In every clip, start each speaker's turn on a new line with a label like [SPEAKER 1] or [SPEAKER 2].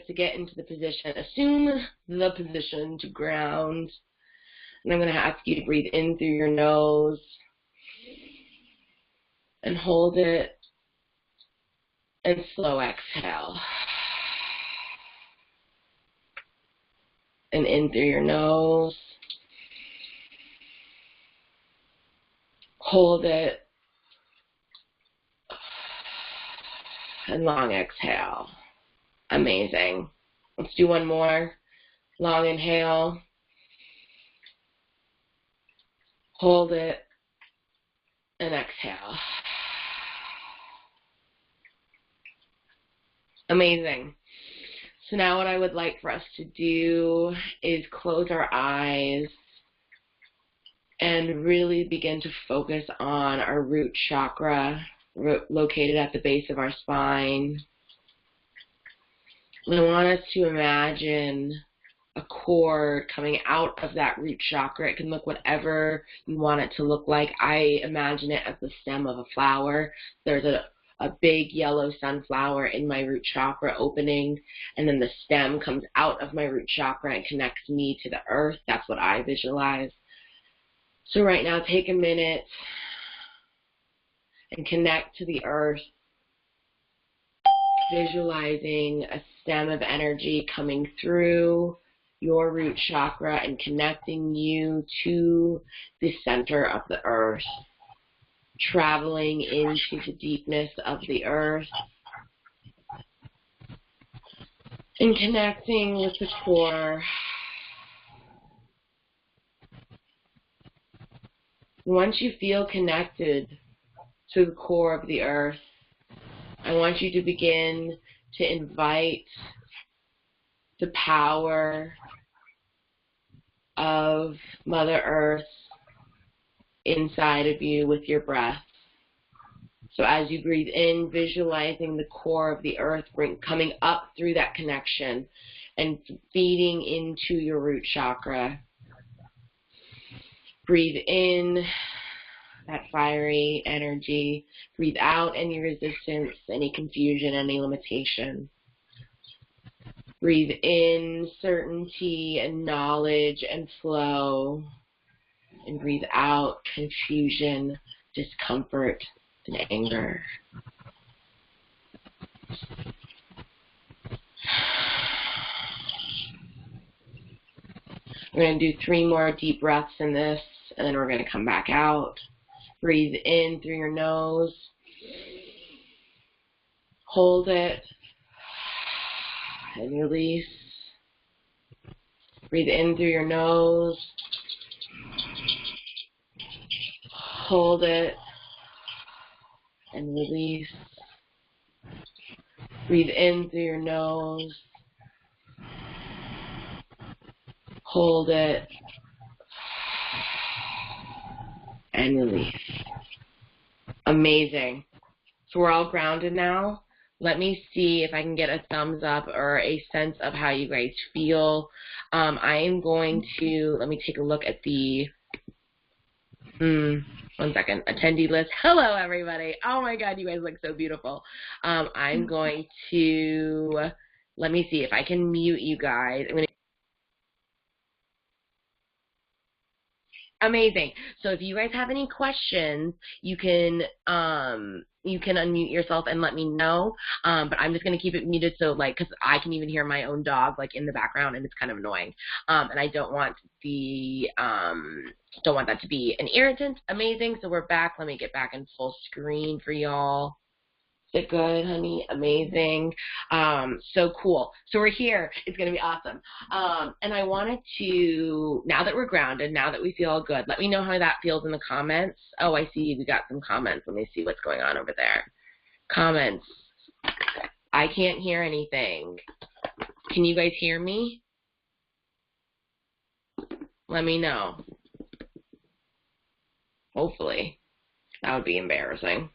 [SPEAKER 1] to get into the position. Assume the position to ground. And I'm going to ask you to breathe in through your nose and hold it, and slow exhale. And in through your nose. Hold it. And long exhale. Amazing. Let's do one more. Long inhale. Hold it. And exhale. Amazing. So now what I would like for us to do is close our eyes and really begin to focus on our root chakra located at the base of our spine. And I want us to imagine a cord coming out of that root chakra. It can look whatever you want it to look like. I imagine it as the stem of a flower. There's a big yellow sunflower in my root chakra opening, and then the stem comes out of my root chakra and connects me to the earth. That's what I visualize. So right now, take a minute and connect to the earth, visualizing a stem of energy coming through your root chakra and connecting you to the center of the earth, traveling into the deepness of the earth and connecting with the core. Once you feel connected to the core of the earth, I want you to begin to invite the power of Mother Earth inside of you with your breath. So as you breathe in, visualizing the core of the earth coming up through that connection and feeding into your root chakra. Breathe in that fiery energy. Breathe out any resistance, any confusion, any limitation. Breathe in certainty and knowledge and flow. And breathe out confusion, discomfort, and anger. We're going to do 3 more deep breaths in this, and then we're going to come back out. Breathe in through your nose. Hold it. And release. Breathe in through your nose. Hold it. And release. Breathe in through your nose. Hold it. And release. Amazing. So we're all grounded now. Let me see if I can get a thumbs up or a sense of how you guys feel. I am going to, let me take a look at the, one second, attendee list. Hello, everybody. Oh, my God, you guys look so beautiful. I'm going to, let me see if I can mute you guys. I'm going to, amazing. So if you guys have any questions, you can unmute yourself and let me know. But I'm just going to keep it muted so, like, because I can even hear my own dog, like, in the background, and it's kind of annoying. And I don't want that to be an irritant. Amazing. So we're back. Let me get back in full screen for y'all. Is it good, honey? Amazing. So cool. So we're here. It's going to be awesome. And I wanted to, now that we're grounded, now that we feel all good, let me know how that feels in the comments. Oh, I see we got some comments. Let me see what's going on over there. Comments. I can't hear anything. Can you guys hear me? Let me know. Hopefully. That would be embarrassing.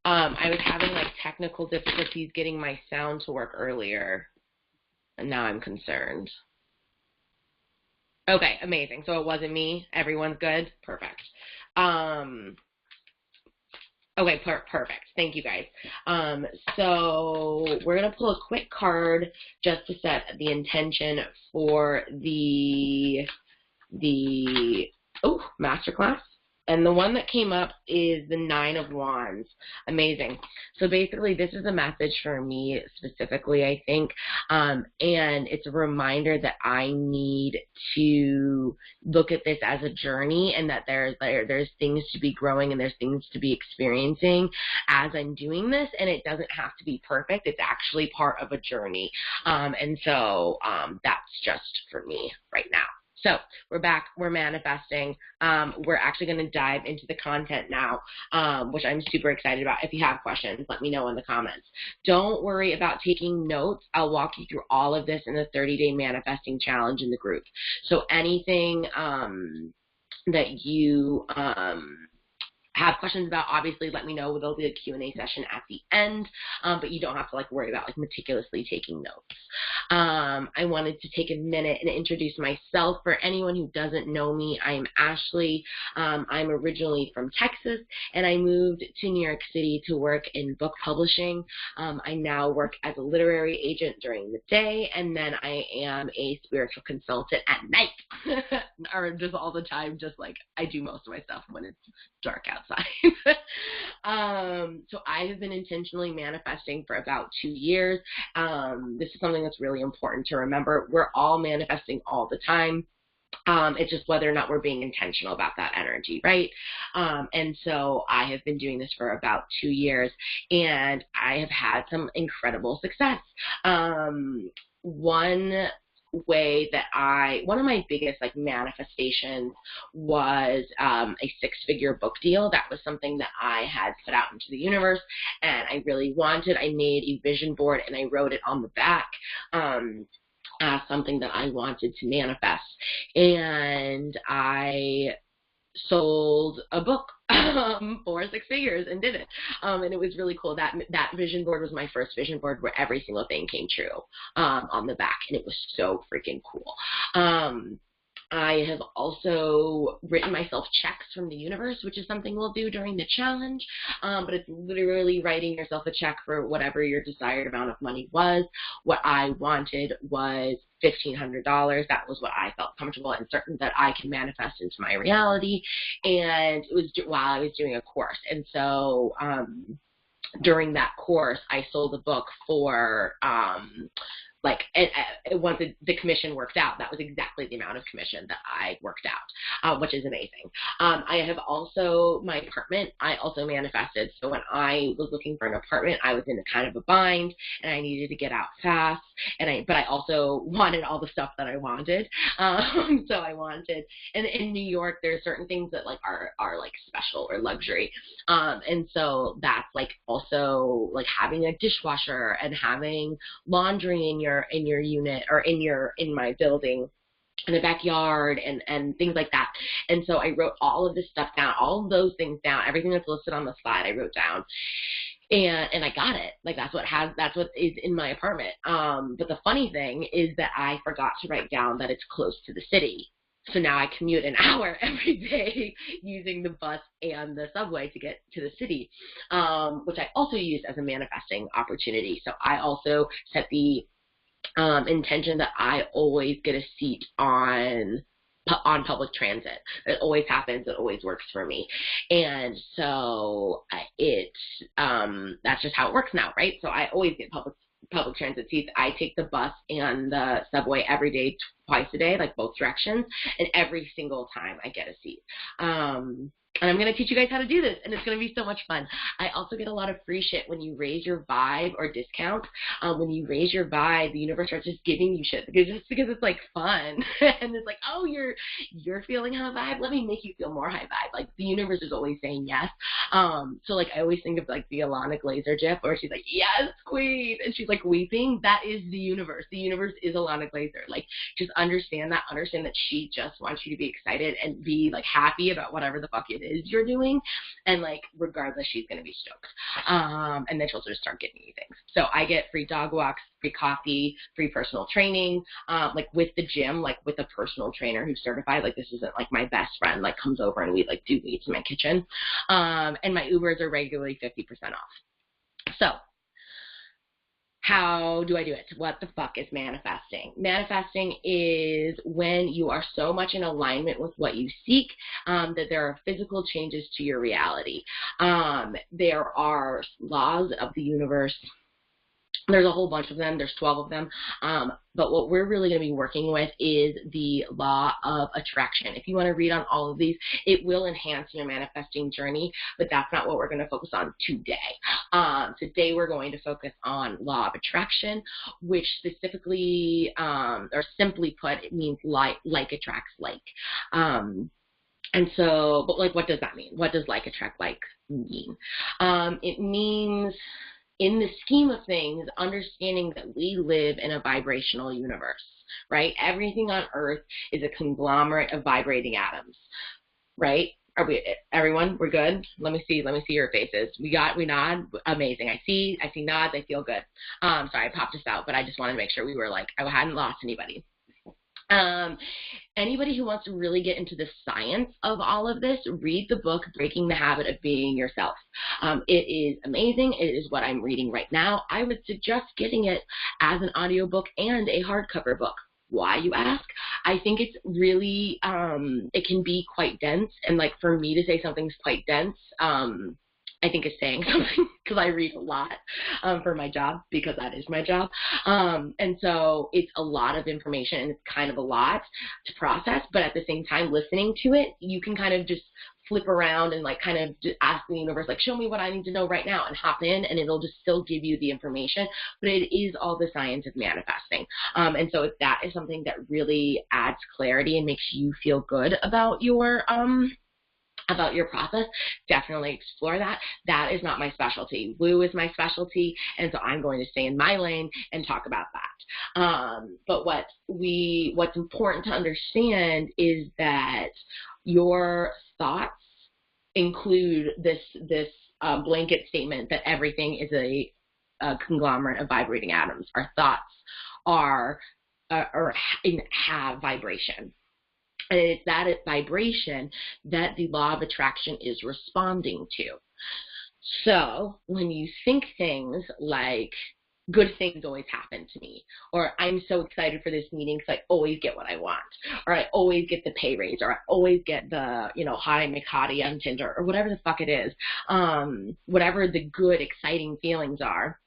[SPEAKER 1] I was having like technical difficulties getting my sound to work earlier, and now I'm concerned. Okay, amazing. So it wasn't me. Everyone's good? Perfect. Okay, perfect. Thank you guys. So we're gonna pull a quick card just to set the intention for the masterclass. And the one that came up is the Nine of Wands. Amazing. So basically, this is a message for me specifically, I think. And it's a reminder that I need to look at this as a journey, and that there's things to be growing and there's things to be experiencing as I'm doing this. And it doesn't have to be perfect. It's actually part of a journey. And so that's just for me right now. So we're back, we're manifesting. We're actually going to dive into the content now, which I'm super excited about. If you have questions, let me know in the comments. Don't worry about taking notes. I'll walk you through all of this in the 30-day manifesting challenge in the group. So anything that you have questions about, obviously let me know. There'll be a Q&A session at the end, but you don't have to like worry about like meticulously taking notes. I wanted to take a minute and introduce myself. For anyone who doesn't know me, I'm Ashley. I'm originally from Texas, and I moved to New York City to work in book publishing. I now work as a literary agent during the day, and then I am a spiritual consultant at night, or just all the time, just like I do most of my stuff when it's dark outside. So I have been intentionally manifesting for about 2 years. This is something that's really important to remember. We're all manifesting all the time. It's just whether or not we're being intentional about that energy, right? And so I have been doing this for about 2 years, and I have had some incredible success. One of my biggest like manifestations was a 6-figure book deal. That was something that I had put out into the universe and I really wanted. I made a vision board and I wrote it on the back as something that I wanted to manifest. And I sold a book for 6 figures and did it. And it was really cool. That vision board was my first vision board where every single thing came true on the back, and it was so freaking cool. I have also written myself checks from the universe, which is something we'll do during the challenge, but it's literally writing yourself a check for whatever your desired amount of money was. What I wanted was $1,500. That was what I felt comfortable and certain that I can manifest into my reality, and it was while I was doing a course. And so during that course, I sold a book for once the commission worked out, that was exactly the amount of commission that I worked out, which is amazing. I have also, my apartment, I also manifested. So when I was looking for an apartment, I was in a kind of a bind and I needed to get out fast. But I also wanted all the stuff that I wanted. So I wanted, and in New York, there are certain things that like are like special or luxury. And so that's like also like having a dishwasher and having laundry in your unit or in my building in the backyard and things like that. And so I wrote all of this stuff down, all of those things down, everything that's listed on the slide I wrote down. And I got it. Like that's what is in my apartment. But the funny thing is that I forgot to write down that it's close to the city. So now I commute an hour every day using the bus and the subway to get to the city, which I also used as a manifesting opportunity. So I also set the intention that I always get a seat on public transit. It always happens. It always works for me. And so that's just how it works now, right? So I always get public transit seats. I take the bus and the subway every day, twice a day, like both directions, and every single time I get a seat. And I'm going to teach you guys how to do this, and it's going to be so much fun. I also get a lot of free shit when you raise your vibe or discount. When you raise your vibe, the universe starts just giving you shit because it's like fun. And it's like, oh, you're feeling high vibe. Let me make you feel more high vibe. Like the universe is always saying yes. So like I always think of like the Alana Glazer gif where she's like, yes, queen. And she's like weeping. That is the universe. The universe is Alana Glazer. Like just understand that she just wants you to be excited and be like happy about whatever the fuck it is you're doing. And like, regardless, she's going to be stoked. And then she'll just start giving you things. So I get free dog walks, free coffee, free personal training, like with the gym, like with a personal trainer who's certified. Like, this isn't like my best friend, like comes over and we like do meets in my kitchen. And my Ubers are regularly 50% off. So how do I do it? What the fuck is manifesting? Manifesting is when you are so much in alignment with what you seek that there are physical changes to your reality. There are laws of the universe. There's a whole bunch of them. There's 12 of them. But what we're really going to be working with is the law of attraction. If you want to read on all of these, it will enhance your manifesting journey, but that's not what we're going to focus on today. Today we're going to focus on law of attraction, which specifically, or simply put, it means like attracts like. And so, but like, what does that mean? What does like attract like mean? It means, in the scheme of things, understanding that we live in a vibrational universe, right? Everything on Earth is a conglomerate of vibrating atoms, right? Are we, everyone, we're good? Let me see your faces. We nod, amazing. I see nods, I feel good. Sorry, I popped this out, but I just wanted to make sure we were like, I hadn't lost anybody. Anybody who wants to really get into the science of all of this, read the book, Breaking the Habit of Being Yourself. It is amazing. It is what I'm reading right now. I would suggest getting it as an audiobook and a hardcover book. Why, you ask? I think it's really, it can be quite dense. And like, for me to say something's quite dense, I think it's saying something, because I read a lot for my job, because that is my job. And so it's a lot of information, and it's kind of a lot to process, but at the same time, listening to it, you can kind of just flip around and like kind of ask the universe, like, show me what I need to know right now, and hop in, and it'll just still give you the information. But it is all the science of manifesting. And so if that is something that really adds clarity and makes you feel good about your process, definitely explore that. That is not my specialty. Woo is my specialty, and so I'm going to stay in my lane and talk about that. But what's important to understand is that your thoughts include this blanket statement that everything is a conglomerate of vibrating atoms. Our thoughts are or have vibration. And it's that vibration that the law of attraction is responding to. So when you think things like, good things always happen to me, or I'm so excited for this meeting because I always get what I want, or I always get the pay raise, or I always get the, hi McHottie on Tinder, or whatever the fuck it is, whatever the good, exciting feelings are,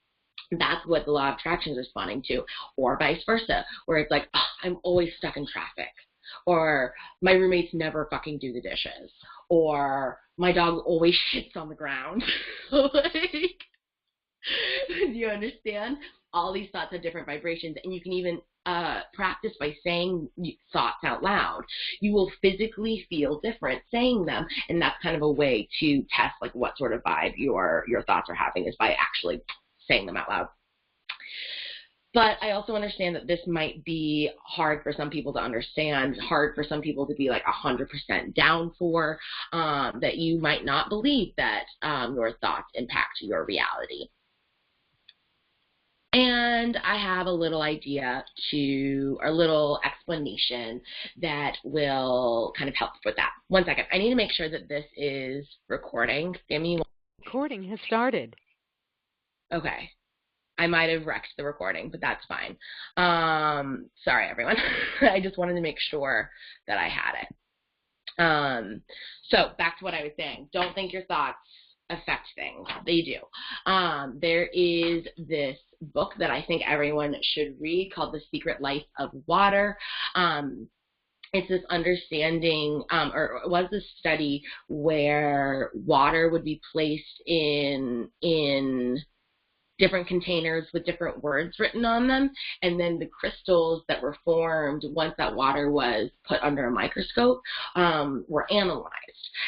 [SPEAKER 1] that's what the law of attraction is responding to. Or vice versa, where it's like, oh, I'm always stuck in traffic. Or my roommates never fucking do the dishes. Or my dog always shits on the ground. Like, do you understand? All these thoughts have different vibrations, and you can even practice by saying thoughts out loud. You will physically feel different saying them, and that's kind of a way to test like what sort of vibe your thoughts are having, is by actually saying them out loud. But I also understand that this might be hard for some people to understand, hard for some people to be like 100% down for, that you might not believe that your thoughts impact your reality. And I have a little idea or a little explanation that will kind of help with that. One second. I need to make sure that this is recording. Give me one.
[SPEAKER 2] Recording has started.
[SPEAKER 1] Okay. I might have wrecked the recording, but that's fine. Sorry, everyone. I just wanted to make sure that I had it. So back to what I was saying. Don't think your thoughts affect things. They do. There is this book that I think everyone should read called The Secret Life of Water. It's this understanding, or it was this study where water would be placed in different containers with different words written on them, and then the crystals that were formed once that water was put under a microscope were analyzed.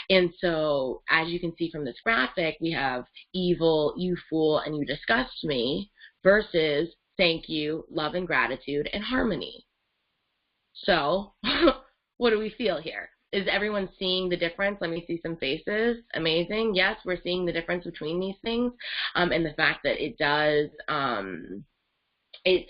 [SPEAKER 1] And so, as you can see from this graphic, we have evil, you fool, and you disgust me, versus thank you, love and gratitude, and harmony. So, what do we feel here? Is everyone seeing the difference? Let me see some faces. Amazing. Yes, we're seeing the difference between these things, and the fact that it does. It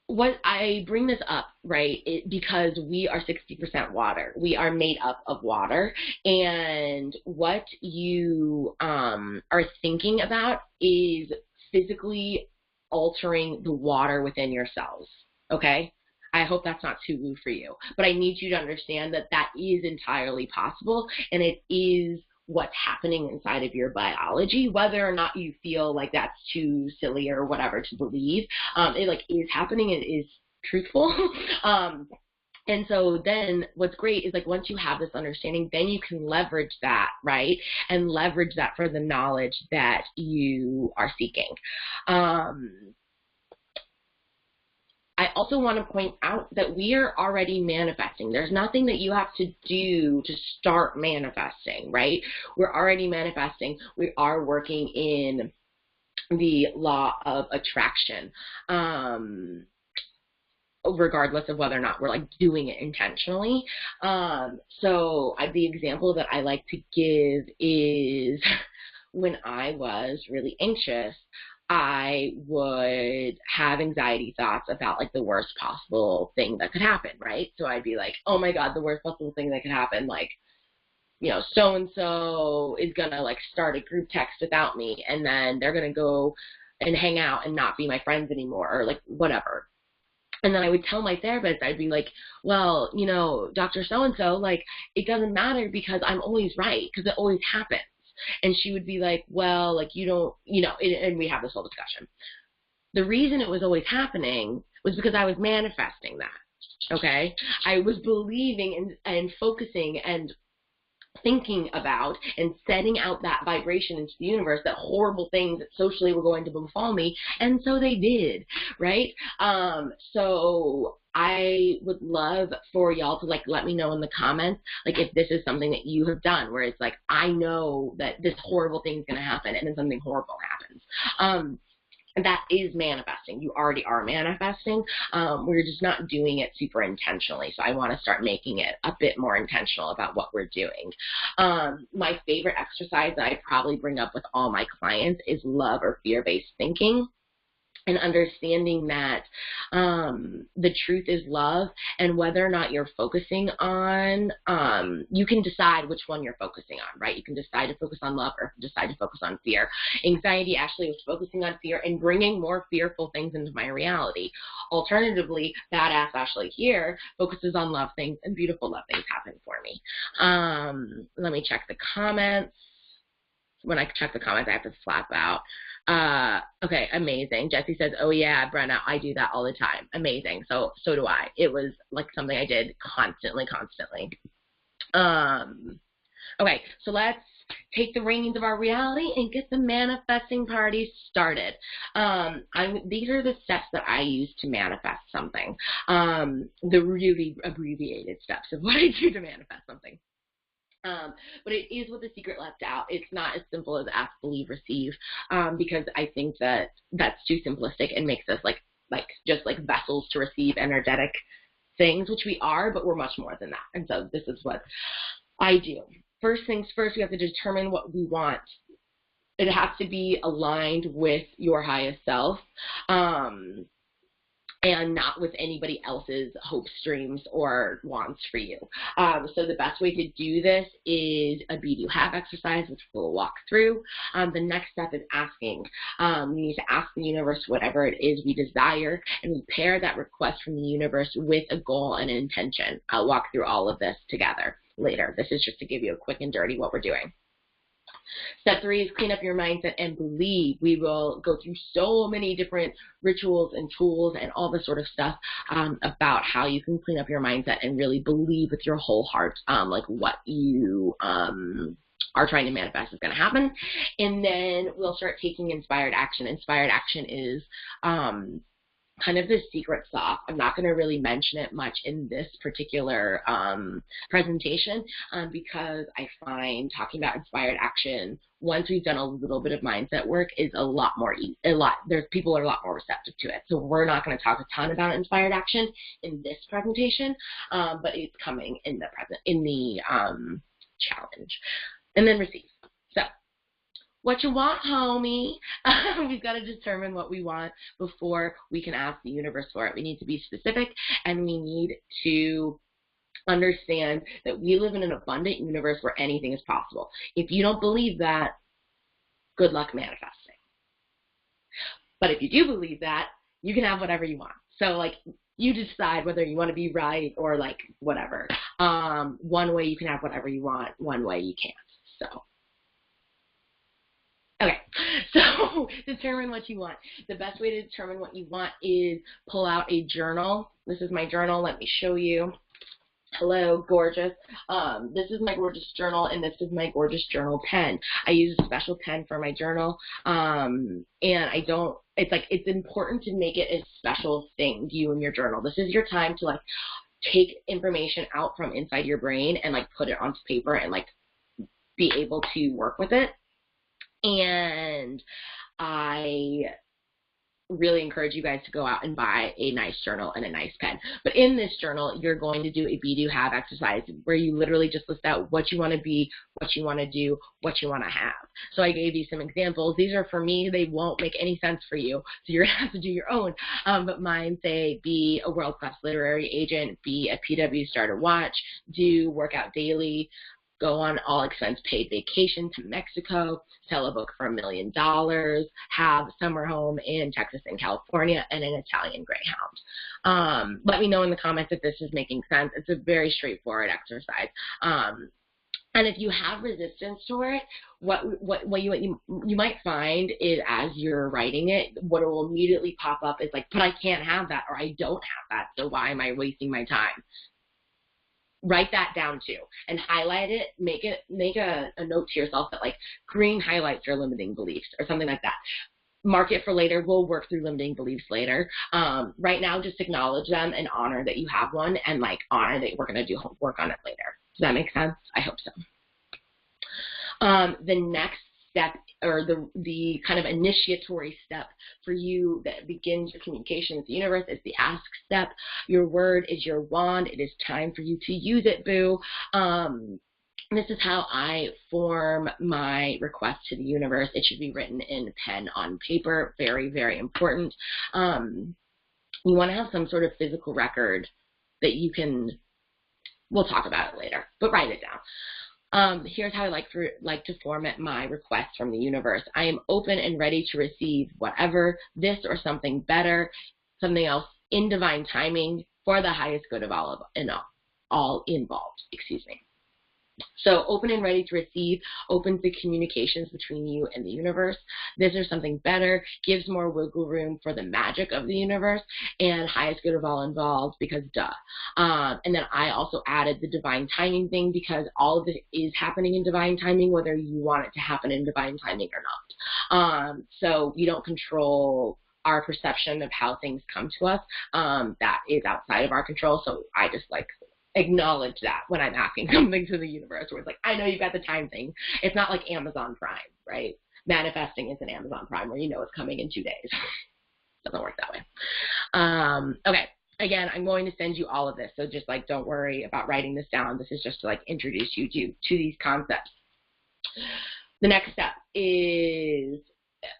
[SPEAKER 1] what I bring this up, right, because we are 60% water. We are made up of water, and what you are thinking about is physically altering the water within your cells, okay? I hope that's not too woo for you, but I need you to understand that that is entirely possible, and it is what's happening inside of your biology, whether or not you feel like that's too silly or whatever to believe. It like is happening. It is truthful. And so then what's great is like once you have this understanding, then you can leverage that, right? And leverage that for the knowledge that you are seeking. I also want to point out that we are already manifesting. There's nothing that you have to do to start manifesting, right? We're already manifesting. We are working in the law of attraction, regardless of whether or not we're like doing it intentionally. So the example that I like to give is when I was really anxious, I would have anxiety thoughts about like the worst possible thing that could happen, right? So I'd be like, oh my God, the worst possible thing that could happen, like, you know, so-and-so is gonna like start a group text without me, and then they're gonna go and hang out and not be my friends anymore, or like whatever. And then I would tell my therapist, I'd be like, well, you know, Dr. So-and-so, like, it doesn't matter because I'm always right, because it always happens. And she would be like, well, like, you don't, you know, and we have this whole discussion. The reason it was always happening was because I was manifesting that, okay? I was believing and focusing and thinking about and setting out that vibration into the universe that horrible things that socially were going to befall me, and so they did, right? So I would love for y'all to like let me know in the comments like if this is something that you have done where it's like I know that this horrible thing is going to happen and then something horrible happens. And that is manifesting. You already are manifesting. We're just not doing it super intentionally. So I want to start making it a bit more intentional about what we're doing. My favorite exercise that I probably bring up with all my clients is love or fear-based thinking. And understanding that the truth is love, and whether or not you're focusing on, you can decide which one you're focusing on, right? You can decide to focus on love or decide to focus on fear. Anxiety actually was focusing on fear and bringing more fearful things into my reality. Alternatively, badass Ashley here focuses on love things, and beautiful love things happen for me. Let me check the comments. When I check the comments, I have to slap out. Okay, amazing. Jesse says, oh yeah, Brenna, I do that all the time. Amazing. So do I. It was like something I did constantly. Okay, so let's take the reins of our reality and get the manifesting party started. These are the steps that I use to manifest something. The really abbreviated steps of what I do to manifest something. But it is with the secret left out. It's not as simple as ask, believe, receive, because I think that that's too simplistic and makes us like just like vessels to receive energetic things, which we are, but we're much more than that. And so this is what I do. First things first, we have to determine what we want. It has to be aligned with your highest self. And not with anybody else's hopes, dreams, or wants for you. So the best way to do this is a be, do, have exercise, which we'll walk through. The next step is asking. We need to ask the universe whatever it is we desire, and we pair that request from the universe with a goal and an intention. I'll walk through all of this together later. This is just to give you a quick and dirty what we're doing. Step 3 is clean up your mindset and believe. We will go through so many different rituals and tools and all this sort of stuff about how you can clean up your mindset and really believe with your whole heart like what you are trying to manifest is going to happen. And then we'll start taking inspired action. Inspired action is kind of the secret sauce. I'm not going to really mention it much in this particular presentation because I find talking about inspired action, once we've done a little bit of mindset work, is a lot more, people are a lot more receptive to it. So we're not going to talk a ton about inspired action in this presentation, but it's coming in the challenge. And then receive. So what you want, homie? We've got to determine what we want before we can ask the universe for it. We need to be specific, and we need to understand that we live in an abundant universe where anything is possible. If you don't believe that, good luck manifesting. But if you do believe that, you can have whatever you want. So like, you decide whether you want to be right or like whatever. One way you can have whatever you want, one way you can't. So okay, so determine what you want. The best way to determine what you want is pull out a journal. This is my journal. Let me show you. Hello, gorgeous. This is my gorgeous journal, and this is my gorgeous journal pen. I use a special pen for my journal, and it's important to make it a special thing, you and your journal. This is your time to like take information out from inside your brain and like put it onto paper and like be able to work with it. And I really encourage you guys to go out and buy a nice journal and a nice pen. But in this journal, you're going to do a be, do, have exercise where you literally just list out what you want to be, what you want to do, what you want to have. So I gave you some examples. These are for me. They won't make any sense for you, so you're going to have to do your own. But mine say be a world-class literary agent, be a PW starter watch, do workout daily, go on all expense paid vacation to Mexico, sell a book for $1 million, have a summer home in Texas and California, and an Italian Greyhound. Let me know in the comments if this is making sense. It's a very straightforward exercise. And if you have resistance to it, what you might find is as you're writing it, what will immediately pop up is like, but I can't have that, or I don't have that, so why am I wasting my time? Write that down too and highlight it. Make a note to yourself that like green highlights your limiting beliefs or something like that. Mark it for later. We'll work through limiting beliefs later. Right now, just acknowledge them and honor that you have one, and like honor that we're going to do work on it later. Does that make sense? I hope so. The next step, or the kind of initiatory step for you that begins your communication with the universe, is the ask step. Your word is your wand. It is time for you to use it, boo. This is how I form my request to the universe. It should be written in pen on paper. Very, very important. You want to have some sort of physical record that you can, we'll talk about it later, but write it down. Here's how I like to format my request from the universe. I am open and ready to receive whatever, this or something better, something else in divine timing for the highest good of all involved. Excuse me. So open and ready to receive opens the communications between you and the universe. This or something better gives more wiggle room for the magic of the universe, and highest good of all involved because duh. And then I also added the divine timing thing because all of it is happening in divine timing, whether you want it to happen in divine timing or not. So we don't control our perception of how things come to us. That is outside of our control. So I just like acknowledge that when I'm asking something to the universe, where it's like, I know you got the time thing. It's not like Amazon Prime, right? Manifesting isn't Amazon Prime where you know it's coming in 2 days. Doesn't work that way. Okay. Again, I'm going to send you all of this, so just like don't worry about writing this down. This is just to like introduce you to these concepts. The next step is,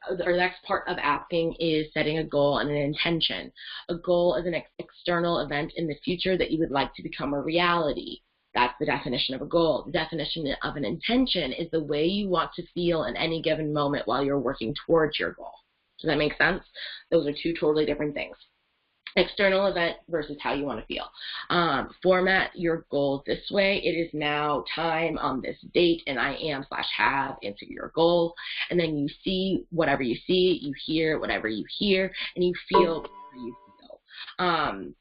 [SPEAKER 1] or the next part of asking is setting a goal and an intention. A goal is an external event in the future that you would like to become a reality. That's the definition of a goal. The definition of an intention is the way you want to feel in any given moment while you're working towards your goal. Does that make sense? Those are two totally different things. External event versus how you want to feel. Format your goals this way. It is now time on this date, and I am/have into your goal. And then you see whatever you see, you hear whatever you hear, and you feel whatever you feel.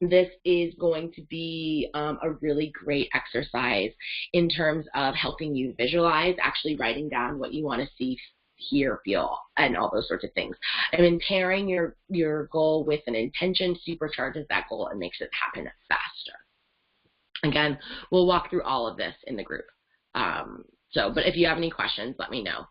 [SPEAKER 1] This is going to be a really great exercise in terms of helping you visualize, actually writing down what you want to see hear, feel, and all those sorts of things. And then pairing your goal with an intention supercharges that goal and makes it happen faster. Again, we'll walk through all of this in the group. But if you have any questions, let me know.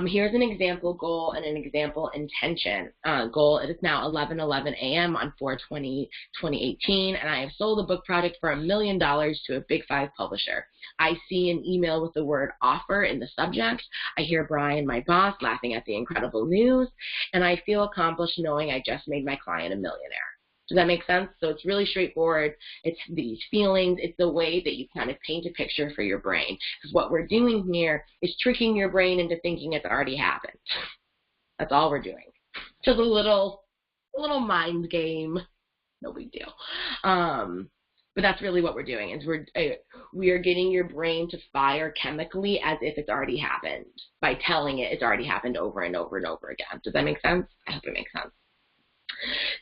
[SPEAKER 1] Here's an example goal and an example intention goal. It is now 11:11 a.m. on 4/20/2018, and I have sold a book project for $1 million to a Big 5 publisher. I see an email with the word offer in the subject. I hear Brian, my boss, laughing at the incredible news, and I feel accomplished knowing I just made my client a millionaire. Does that make sense? So it's really straightforward. It's these feelings. It's the way that you kind of paint a picture for your brain. Because what we're doing here is tricking your brain into thinking it's already happened. That's all we're doing. Just a little mind game. No big deal. But that's really what we're doing. Is we are getting your brain to fire chemically as if it's already happened by telling it it's already happened over and over and over again. Does that make sense? I hope it makes sense.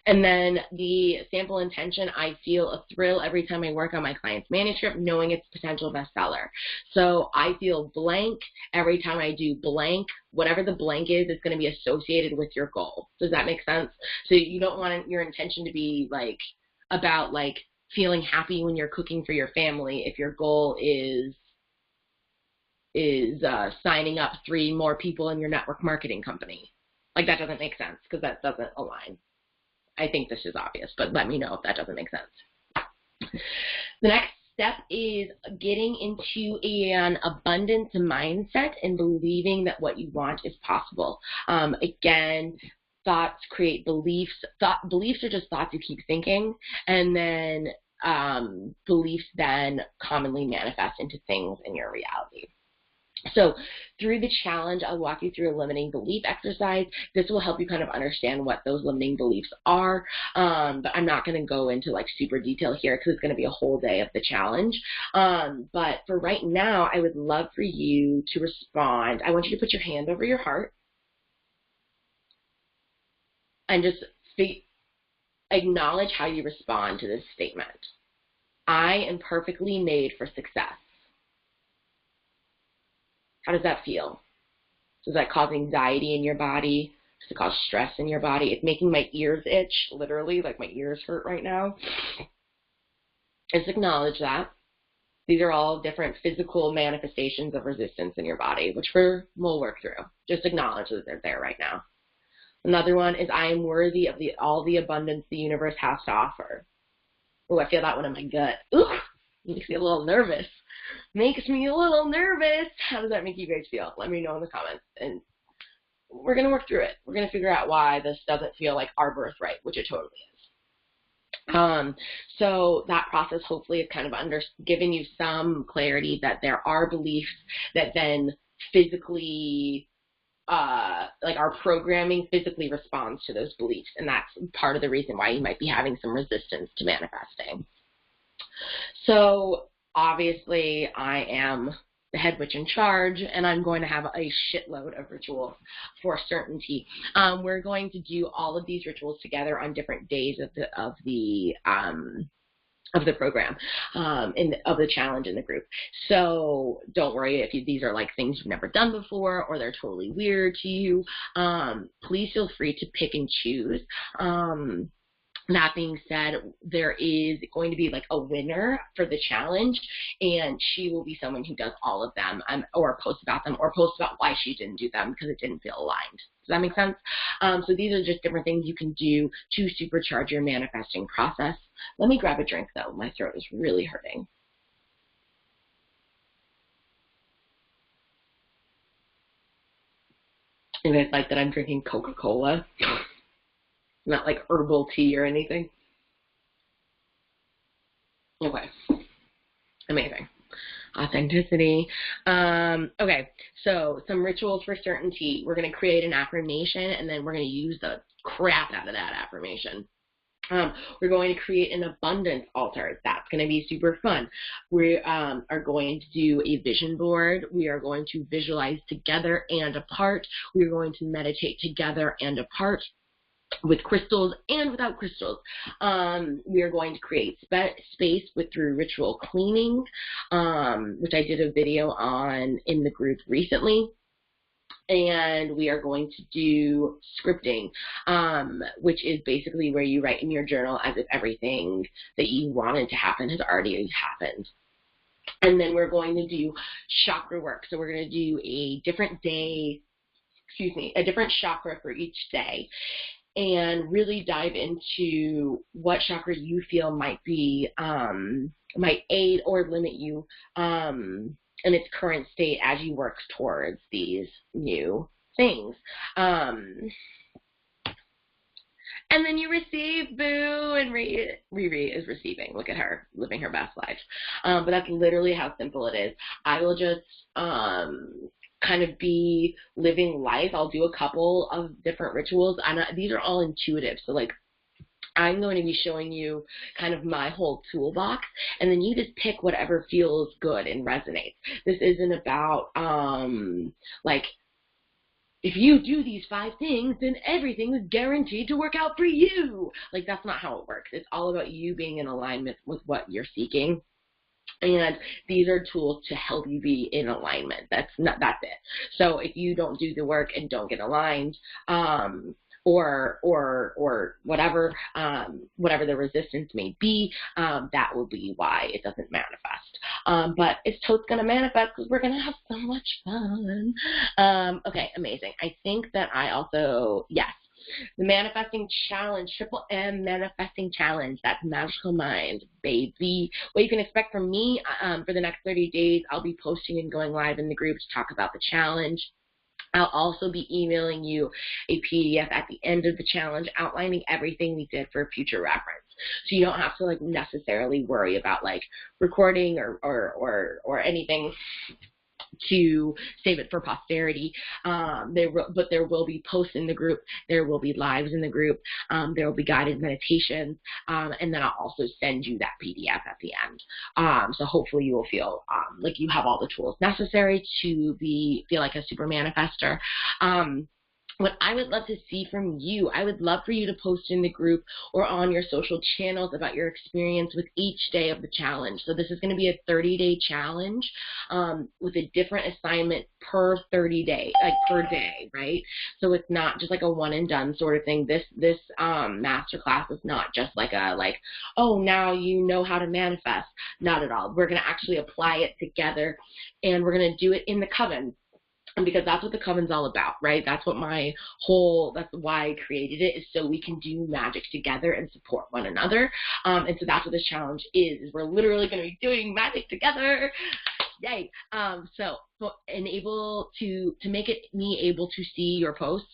[SPEAKER 1] And then the sample intention, I feel a thrill every time I work on my client's manuscript, knowing it's a potential bestseller. So I feel blank every time I do blank. Whatever the blank is, it's going to be associated with your goal. Does that make sense? So you don't want your intention to be like about like feeling happy when you're cooking for your family if your goal is signing up 3 more people in your network marketing company. Like that doesn't make sense because that doesn't align. I think this is obvious, but let me know if that doesn't make sense. The next step is getting into an abundance mindset and believing that what you want is possible. Again, thoughts create beliefs. Beliefs are just thoughts you keep thinking, and then beliefs then commonly manifest into things in your reality. So through the challenge, I'll walk you through a limiting belief exercise. This will help you kind of understand what those limiting beliefs are, but I'm not going to go into like super detail here because it's going to be a whole day of the challenge. But for right now, I would love for you to respond. I want you to put your hand over your heart and just acknowledge how you respond to this statement. I am perfectly made for success. How does that feel? Does that cause anxiety in your body? Does it cause stress in your body? It's making my ears itch, literally, like my ears hurt right now. Just acknowledge that. These are all different physical manifestations of resistance in your body, which we'll work through. Just acknowledge that they're there right now. Another one is I am worthy of all the abundance the universe has to offer. Oh, I feel that one in my gut. Ooh, makes me a little nervous. Makes me a little nervous. How does that make you guys feel? Let me know in the comments. And we're going to work through it. We're going to figure out why this doesn't feel like our birthright, which it totally is. So that process hopefully is kind of giving you some clarity that there are beliefs that then physically, like our programming physically responds to those beliefs. And that's part of the reason why you might be having some resistance to manifesting. So obviously, I am the head witch in charge, and I'm going to have a shitload of rituals for certainty. We're going to do all of these rituals together on different days of the program, of the challenge in the group. So don't worry if these are like things you've never done before or they're totally weird to you. Please feel free to pick and choose. That being said, there is going to be like a winner for the challenge, and she will be someone who does all of them, or posts about them, or posts about why she didn't do them because it didn't feel aligned. Does that make sense? So these are just different things you can do to supercharge your manifesting process. Let me grab a drink though. My throat is really hurting. You guys like that I'm drinking Coca-Cola? Not like herbal tea or anything. Okay. Amazing. Authenticity. Okay, so some rituals for certainty. We're going to create an affirmation, and then we're going to use the crap out of that affirmation. We're going to create an abundance altar. That's going to be super fun. We are going to do a vision board. We are going to visualize together and apart. We are going to meditate together and apart, with crystals and without crystals. We are going to create space through ritual cleaning, which I did a video on in the group recently. and we are going to do scripting, which is basically where you write in your journal as if everything that you wanted to happen has already happened. And then we're going to do chakra work. So we're going to do a different day, a different chakra for each day, and really dive into what chakra you feel might aid or limit you in its current state as you work towards these new things. And then you receive, boo, and Riri is receiving. Look at her, living her best life. But that's literally how simple it is. I will just kind of be living life. I'll do a couple of different rituals. These are all intuitive. So, like, I'm going to be showing you kind of my whole toolbox, and then you just pick whatever feels good and resonates. This isn't about, like, if you do these 5 things, then everything is guaranteed to work out for you. Like, that's not how it works. It's all about you being in alignment with what you're seeking. And these are tools to help you be in alignment. That's it. So if you don't do the work and don't get aligned, or whatever the resistance may be, that will be why it doesn't manifest. But it's totally going to manifest because we're going to have so much fun. Okay, amazing. I think that I also, yes, the Manifesting Challenge, Triple M Manifesting Challenge. That's Magical Mind, baby. What you can expect from me for the next 30 days, I'll be posting and going live in the group to talk about the challenge. I'll also be emailing you a PDF at the end of the challenge outlining everything we did for future reference. So you don't have to, like, necessarily worry about, like, recording or anything to save it for posterity. But there will be posts in the group. There will be lives in the group. There will be guided meditations. And then I'll also send you that PDF at the end. So hopefully you will feel like you have all the tools necessary to feel like a super manifester. What I would love to see from you, I would love for you to post in the group or on your social channels about your experience with each day of the challenge. So this is going to be a 30-day challenge with a different assignment per 30 day, like per day, right? So it's not just like a one and done sort of thing. This masterclass is not just like oh, now you know how to manifest. Not at all. We're going to actually apply it together, and we're going to do it in the coven. Because that's what the coven's all about, right? That's why I created it, is so we can do magic together and support one another. And so that's what this challenge is we're literally going to be doing magic together. Yay. So enable to make it me able to see your posts,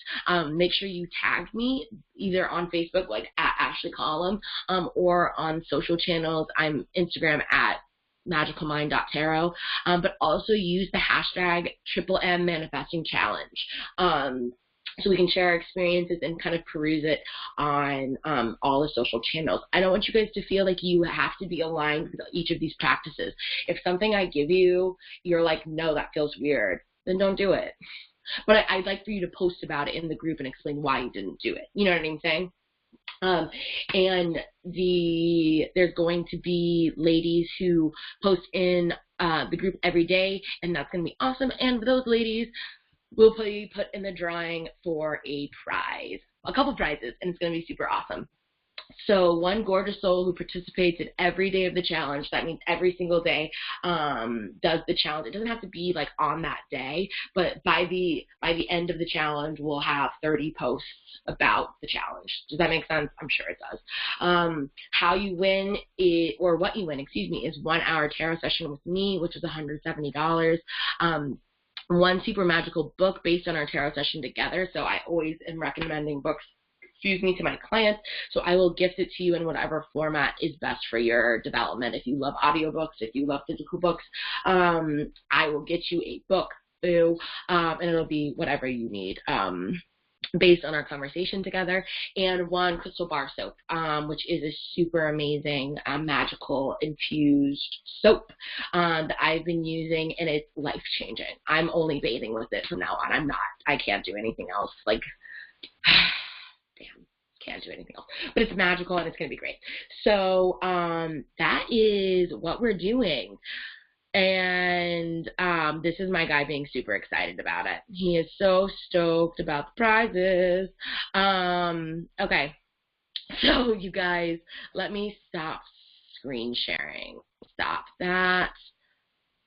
[SPEAKER 1] make sure you tag me either on Facebook, like at Ashley Collum, or on social channels. I'm Instagram at magicalmind.tarot, but also use the hashtag Triple M Manifesting Challenge. So we can share our experiences and kind of peruse it on all the social channels. I don't want you guys to feel like you have to be aligned with each of these practices. If something I give you, you're like, no, that feels weird, then don't do it. But I'd like for you to post about it in the group and explain why you didn't do it. You know what I'm saying? And there's going to be ladies who post in the group every day, and that's going to be awesome. And those ladies will be put in the drawing for a couple prizes, and it's going to be super awesome. So one gorgeous soul who participates in every day of the challenge, that means every single day, does the challenge. It doesn't have to be like on that day, but by the end of the challenge, we'll have 30 posts about the challenge. Does that make sense? I'm sure it does. How you win or what you win, is 1 hour tarot session with me, which is $170. One super magical book based on our tarot session together. So I always am recommending books to my clients, so I will gift it to you in whatever format is best for your development. If you love audiobooks, if you love physical books, I will get you a book, boo, and it'll be whatever you need, based on our conversation together. And one crystal bar soap, which is a super amazing magical infused soap that I've been using, and it's life-changing. I'm only bathing with it from now on. I can't do anything else. Like, damn, can't do anything else. But it's magical, and it's going to be great. So that is what we're doing. And this is my guy being super excited about it. He is so stoked about the prizes. Okay, so you guys, let me stop screen sharing. Stop that.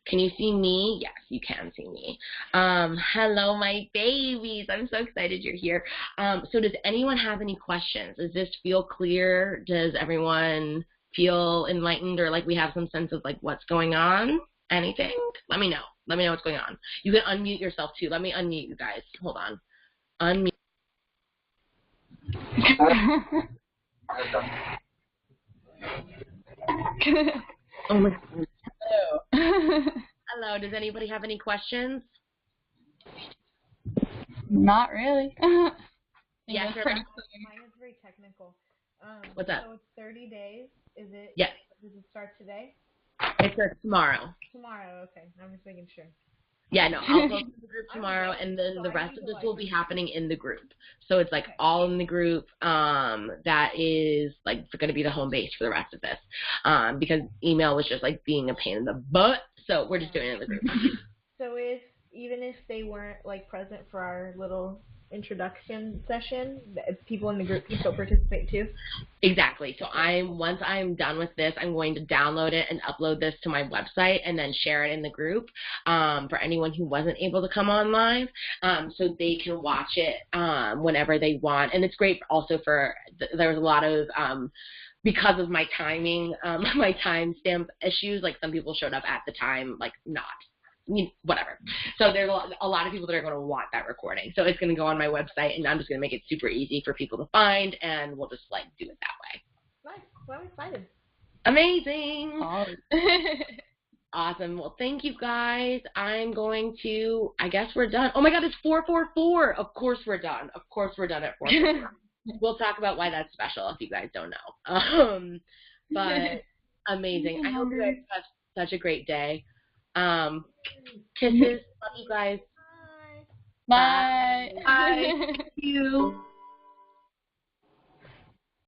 [SPEAKER 1] Can you see me? Yes, you can see me. Hello, my babies. I'm so excited you're here. So does anyone have any questions? Does this feel clear? Does everyone feel enlightened, or like we have some sense of like what's going on? Anything? Let me know. Let me know what's going on. You can unmute yourself too. Let me unmute you guys. Hold on. Unmute. Oh my God. Hello. Hello. Does anybody have any questions?
[SPEAKER 3] Not really.
[SPEAKER 1] Yeah, sure.
[SPEAKER 4] Mine is very technical.
[SPEAKER 1] What's up?
[SPEAKER 4] So it's 30 days. Is it?
[SPEAKER 1] Yes.
[SPEAKER 4] Does it start today?
[SPEAKER 1] It starts tomorrow.
[SPEAKER 4] Tomorrow. Okay. I'm just making sure.
[SPEAKER 1] Yeah, no, I'll go to the group tomorrow, and then the rest of this will be happening in the group. So it's like all in the group. That is like going to be the home base for the rest of this, because email was just like being a pain in the butt. So we're just doing it in the group.
[SPEAKER 4] So even if they weren't like present for our little introduction session, people in the group can still participate too?
[SPEAKER 1] Exactly. So once I'm done with this, I'm going to download it and upload this to my website and then share it in the group for anyone who wasn't able to come on live, so they can watch it whenever they want. And it's great also for, there was a lot of, because of my timing, my timestamp issues, like some people showed up at the time, like not. Whatever. So there's a lot of people that are going to want that recording. So it's going to go on my website, and I'm just going to make it super easy for people to find, and we'll just like do it that way.
[SPEAKER 4] Nice. Well, I'm excited.
[SPEAKER 1] Amazing. Awesome. Well, thank you guys. I'm going to, I guess we're done. Oh my God, it's 4:44. Of course we're done. Of course we're done at 4:44. We'll talk about why that's special if you guys don't know. But amazing. I hope you guys have such a great day. Kisses. Love you guys.
[SPEAKER 3] Bye.
[SPEAKER 1] Bye. Bye. Thank you.